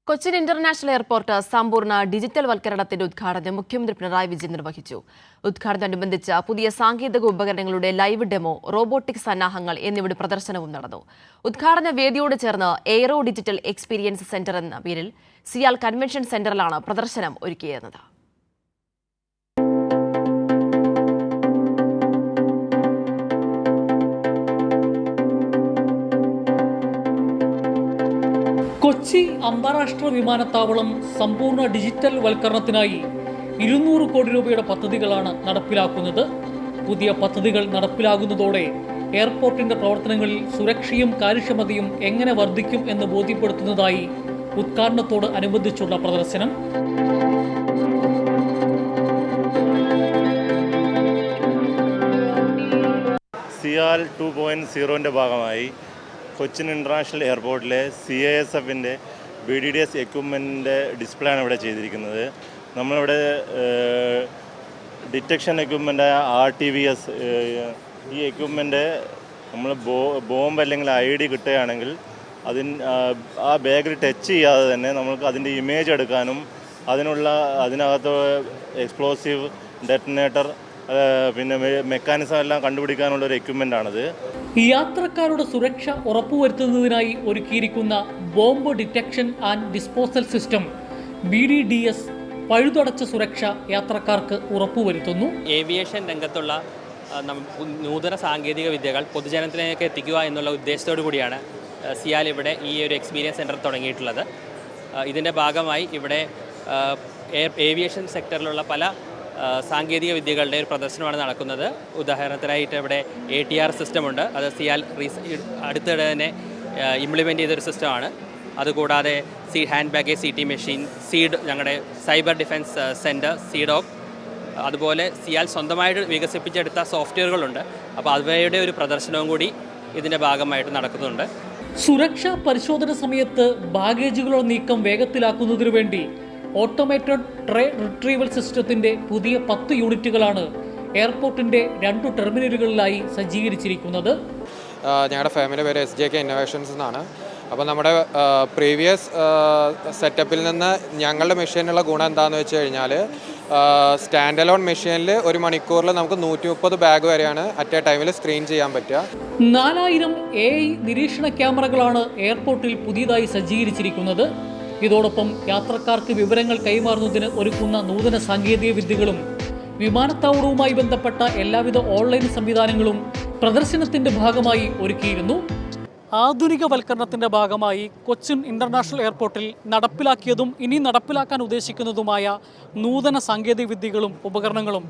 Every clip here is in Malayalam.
കൊച്ചിൻ ഇന്റർനാഷണൽ എയർപോർട്ട് സമ്പൂർണ്ണ ഡിജിറ്റൽ വൽക്കരണത്തിന്റെ ഉദ്ഘാടനം മുഖ്യമന്ത്രി പിണറായി വിജയൻ നിർവഹിച്ചു. ഉദ്ഘാടനത്തോടനുബന്ധിച്ച് പുതിയ സാങ്കേതിക ഉപകരണങ്ങളുടെ ലൈവ് ഡെമോ, റോബോട്ടിക് സന്നാഹങ്ങൾ എന്നിവയുടെ പ്രദർശനവും നടന്നു. ഉദ്ഘാടന വേദിയോട് ചേർന്ന് എയ്റോ ഡിജിറ്റൽ എക്സ്പീരിയൻസ് സെന്റർ എന്ന പേരിൽ സിയാൽ കൺവെൻഷൻ സെന്ററിലാണ് പ്രദർശനം ഒരുക്കിയിരുന്നത്. കൊച്ചി അന്താരാഷ്ട്ര വിമാനത്താവളം സമ്പൂർണ്ണ ഡിജിറ്റൽ വൽക്കരണത്തിനായി 200 കോടി രൂപയുടെ പദ്ധതികളാണ് നടപ്പിലാക്കുന്നത്. പുതിയ പദ്ധതികൾ നടപ്പിലാകുന്നതോടെ എയർപോർട്ടിന്റെ പ്രവർത്തനങ്ങളിൽ സുരക്ഷയും കാര്യക്ഷമതയും എങ്ങനെ വർദ്ധിക്കും എന്ന് ബോധ്യപ്പെടുത്തുന്നതായി ഉദ്ഘാടനത്തോട് അനുബന്ധിച്ചുള്ള പ്രദർശനം. സിയാൽ 2.0ന്റെ ഭാഗമായി കൊച്ചിൻ ഇൻ്റർനാഷണൽ എയർപോർട്ടിലെ CASFൻ്റെ BDDS എക്യുപ്മെൻറ്റിൻ്റെ ഡിസ്പ്ലേ ആണ് ഇവിടെ ചെയ്തിരിക്കുന്നത്. നമ്മളിവിടെ ഡിറ്റക്ഷൻ എക്യുപ്മെൻ്റായ RTVS ഈ എക്യുപ്മെൻ്റ് നമ്മൾ ബോംബ് അല്ലെങ്കിൽ ID കിട്ടുകയാണെങ്കിൽ ആ ബാഗിൽ ടച്ച് ചെയ്യാതെ തന്നെ നമുക്ക് അതിൻ്റെ ഇമേജ് എടുക്കാനും അതിനകത്ത് എക്സ്പ്ലോസീവ് ഡെറ്റനേറ്റർ പിന്നെ മെക്കാനിസം എല്ലാം കണ്ടുപിടിക്കാനുള്ള ഒരു എക്യുപ്മെൻ്റ് ആണിത്. യാത്രക്കാരുടെ സുരക്ഷ ഉറപ്പുവരുത്തുന്നതിനായി ഒരുക്കിയിരിക്കുന്ന bomb detection and disposal system BDDS പഴുതടച്ച സുരക്ഷ യാത്രക്കാർക്ക് ഉറപ്പുവരുത്തുന്നു. ഏവിയേഷൻ രംഗത്തുള്ള നൂതന സാങ്കേതിക വിദ്യകൾ പൊതുജനത്തിലേക്ക് എത്തിക്കുക എന്നുള്ള ഉദ്ദേശത്തോടു കൂടിയാണ് സിയാൽ ഇവിടെ ഈ ഒരു എക്സ്പീരിയൻസ് സെൻറ്റർ തുടങ്ങിയിട്ടുള്ളത്. ഇതിൻ്റെ ഭാഗമായി ഇവിടെ ഏവിയേഷൻ സെക്ടറിലുള്ള പല സാങ്കേതിക വിദ്യകളുടെ ഒരു പ്രദർശനമാണ് നടക്കുന്നത്. ഉദാഹരണത്തിനായിട്ട് ഇവിടെ ATR സിസ്റ്റമുണ്ട്. അത് സിയാൽ അടുത്തിടെ തന്നെ ഇംപ്ലിമെൻ്റ് ചെയ്തൊരു സിസ്റ്റമാണ്. അതുകൂടാതെ hand baggage CT machine, seed, ഞങ്ങളുടെ സൈബർ ഡിഫൻസ് സെൻറ്റർ സീഡോക്, അതുപോലെ സിയാൽ സ്വന്തമായിട്ട് വികസിപ്പിച്ചെടുത്ത സോഫ്റ്റ്വെയറുകളുണ്ട്. അപ്പോൾ അവയുടെ ഒരു പ്രദർശനവും കൂടി ഇതിൻ്റെ ഭാഗമായിട്ട് നടക്കുന്നുണ്ട്. സുരക്ഷാ പരിശോധന സമയത്ത് ബാഗേജുകളുടെ നീക്കം വേഗത്തിലാക്കുന്നതിനു വേണ്ടി ഓട്ടോമേറ്റഡ് ട്രേ റിട്രീവൽ സിസ്റ്റത്തിന്റെ പുതിയ 10 യൂണിറ്റുകളാണ് എയർപോർട്ടിന്റെ 2 ടെർമിനലുകളിലായി സജ്ജീകരിച്ചിരിക്കുന്നത്. ഞങ്ങളുടെ ഫാമിലി പേര് SJK ഇന്നോവേഷൻസ് എന്നാണ്. അപ്പോൾ നമ്മുടെ പ്രീവിയസ് സെറ്റപ്പിൽ നിന്ന് ഞങ്ങളുടെ മെഷീനുള്ള ഗുണം എന്താണെന്ന് വെച്ച് കഴിഞ്ഞാൽ സ്റ്റാൻഡ് അലോൺ മെഷീനിൽ 1 മണിക്കൂറിൽ നമുക്ക് 130 ബാഗ് വരെയാണ് അറ്റ് എ ടൈമിൽ സ്ക്രീൻ ചെയ്യാൻ പറ്റുക. 4000 AI നിരീക്ഷണ ക്യാമറകളാണ് എയർപോർട്ടിൽ പുതിയതായി സജ്ജീകരിച്ചിരിക്കുന്നത്. ഇതോടൊപ്പം യാത്രക്കാർക്ക് വിവരങ്ങൾ കൈമാറുന്നതിന് ഒരുക്കുന്ന നൂതന സാങ്കേതിക വിദ്യകളും വിമാനത്താവളവുമായി ബന്ധപ്പെട്ട എല്ലാവിധ ഓൺലൈൻ സംവിധാനങ്ങളും പ്രദർശനത്തിന്റെ ഭാഗമായി ഒരുക്കിയിരുന്നു. ആധുനികവൽക്കരണത്തിന്റെ ഭാഗമായി കൊച്ചിൻ ഇന്റർനാഷണൽ എയർപോർട്ടിൽ നടപ്പിലാക്കിയതും ഇനി നടപ്പിലാക്കാൻ ഉദ്ദേശിക്കുന്നതുമായ നൂതന സാങ്കേതിക വിദ്യകളും ഉപകരണങ്ങളും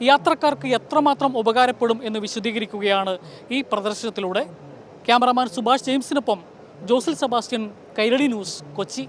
യാത്രക്കാർക്ക് എത്രമാത്രം ഉപകാരപ്പെടും എന്ന് വിശദീകരിക്കുകയാണ് ഈ പ്രദർശനത്തിലൂടെ. ക്യാമറാമാൻ സുഭാഷ് ജെയിംസിനൊപ്പം ജോസിൽ സെബാസ്റ്റ്യൻ, കൈരളി ന്യൂസ്, കൊച്ചി.